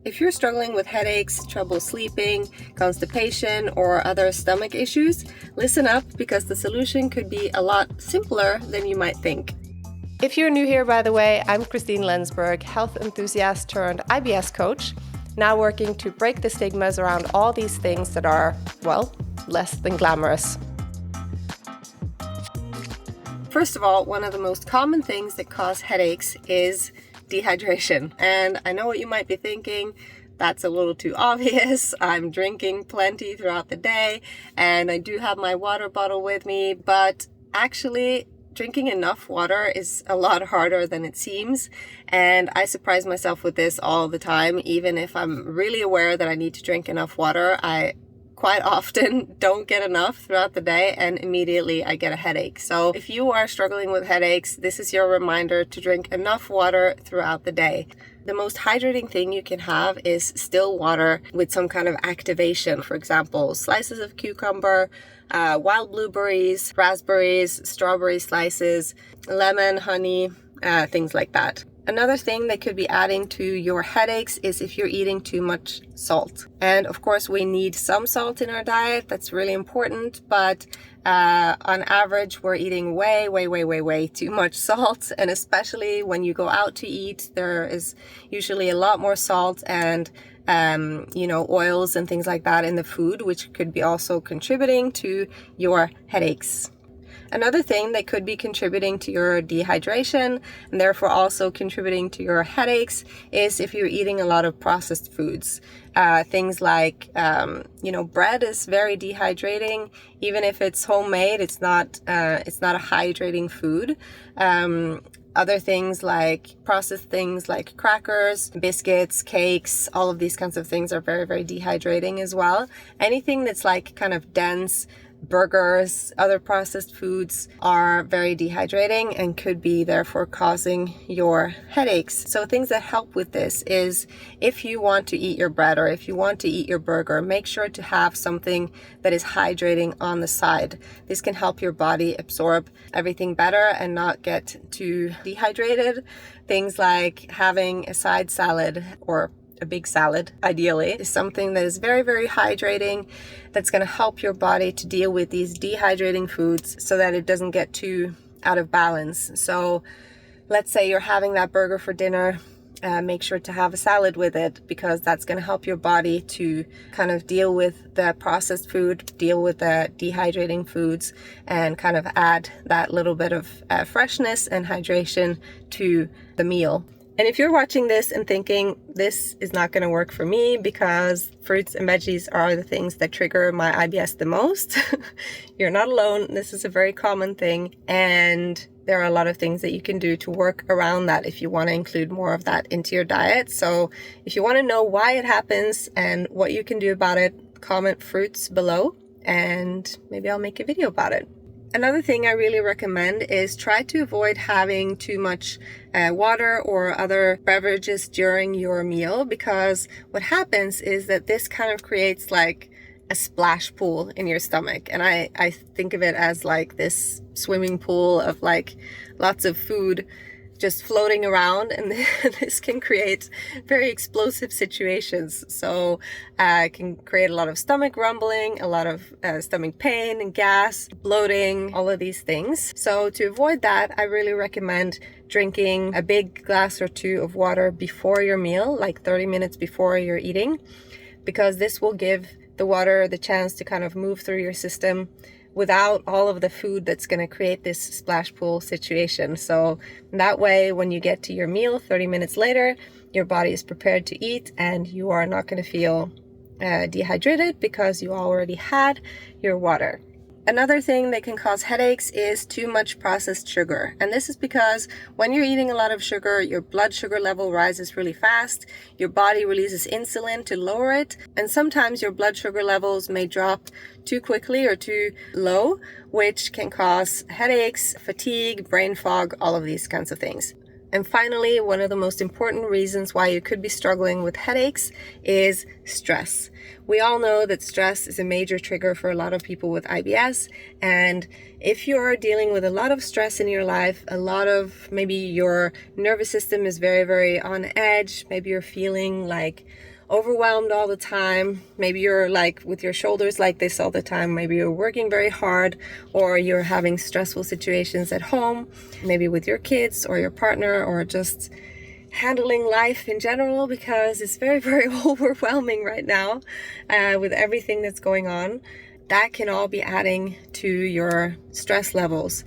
If you're struggling with headaches, trouble sleeping, constipation, or other stomach issues, listen up because the solution could be a lot simpler than you might think. If you're new here, by the way, I'm Christine Lensberg, health enthusiast turned IBS coach, now working to break the stigmas around all these things that are, well, less than glamorous. First of all, one of the most common things that cause headaches is dehydration. And I know what you might be thinking. That's a little too obvious. I'm drinking plenty throughout the day and I do have my water bottle with me, but actually drinking enough water is a lot harder than it seems. And I surprise myself with this all the time. Even if I'm really aware that I need to drink enough water, I quite often don't get enough throughout the day and immediately I get a headache. So if you are struggling with headaches, this is your reminder to drink enough water throughout the day. The most hydrating thing you can have is still water with some kind of activation. For example, slices of cucumber, wild blueberries, raspberries, strawberry slices, lemon, honey, things like that. Another thing that could be adding to your headaches is if you're eating too much salt. And of course, we need some salt in our diet. That's really important. But on average, we're eating way too much salt. And especially when you go out to eat, there is usually a lot more salt and oils and things like that in the food, which could be also contributing to your headaches. Another thing that could be contributing to your dehydration and therefore also contributing to your headaches is if you're eating a lot of processed foods. Things like, bread is very dehydrating. Even if it's homemade, it's not a hydrating food. Other things like processed things like crackers, biscuits, cakes, all of these kinds of things are very dehydrating as well. Anything that's like kind of dense, burgers, other processed foods are very dehydrating and could be therefore causing your headaches. So things that help with this is if you want to eat your bread or if you want to eat your burger, make sure to have something that is hydrating on the side. This can help your body absorb everything better and not get too dehydrated. Things like having a side salad or a big salad, ideally, is something that is very hydrating, that's going to help your body to deal with these dehydrating foods so that it doesn't get too out of balance. So let's say you're having that burger for dinner, make sure to have a salad with it because that's going to help your body to kind of deal with the processed food, deal with the dehydrating foods, and kind of add that little bit of freshness and hydration to the meal. And if you're watching this and thinking, this is not going to work for me because fruits and veggies are the things that trigger my IBS the most, you're not alone. This is a very common thing. And there are a lot of things that you can do to work around that if you want to include more of that into your diet. So if you want to know why it happens and what you can do about it, comment fruits below and maybe I'll make a video about it. Another thing I really recommend is try to avoid having too much water or other beverages during your meal because what happens is that this kind of creates like a splash pool in your stomach. And I think of it as like this swimming pool of like lots of food just floating around, and this can create very explosive situations. So it can create a lot of stomach rumbling, a lot of stomach pain and gas, bloating, all of these things. So to avoid that, I really recommend drinking a big glass or two of water before your meal, like 30 minutes before you're eating, because this will give the water the chance to kind of move through your system without all of the food that's going to create this splash pool situation. So that way, when you get to your meal 30 minutes later, your body is prepared to eat and you are not going to feel dehydrated because you already had your water. Another thing that can cause headaches is too much processed sugar. And this is because when you're eating a lot of sugar, your blood sugar level rises really fast. Your body releases insulin to lower it. And sometimes your blood sugar levels may drop too quickly or too low, which can cause headaches, fatigue, brain fog, all of these kinds of things. And finally, one of the most important reasons why you could be struggling with headaches is stress. We all know that stress is a major trigger for a lot of people with IBS. And if you're dealing with a lot of stress in your life, maybe your nervous system is very, very on edge. Maybe you're feeling like overwhelmed all the time. Maybe you're like with your shoulders like this all the time. Maybe you're working very hard, or you're having stressful situations at home, maybe with your kids or your partner, or just handling life in general, because it's very, very overwhelming right now with everything that's going on. That can all be adding to your stress levels.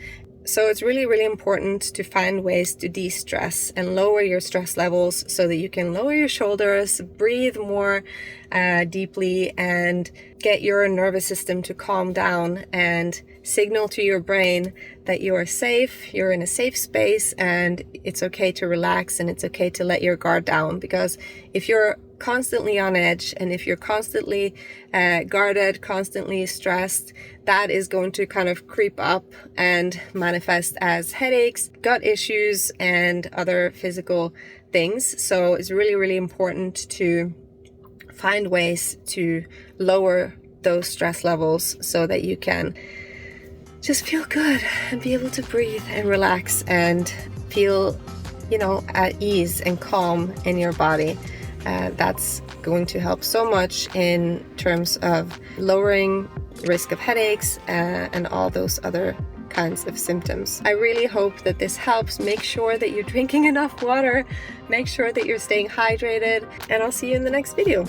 So it's really, really important to find ways to de-stress and lower your stress levels so that you can lower your shoulders, breathe more deeply, and get your nervous system to calm down and signal to your brain that you are safe, you're in a safe space, and it's okay to relax and it's okay to let your guard down. Because if you're constantly on edge and if you're constantly guarded, constantly stressed, that is going to kind of creep up and manifest as headaches, gut issues, and other physical things. So it's really, really important to find ways to lower those stress levels so that you can just feel good and be able to breathe and relax and feel, at ease and calm in your body. That's going to help so much in terms of lowering risk of headaches and all those other kinds of symptoms. I really hope that this helps. Make sure that you're drinking enough water, make sure that you're staying hydrated, and I'll see you in the next video.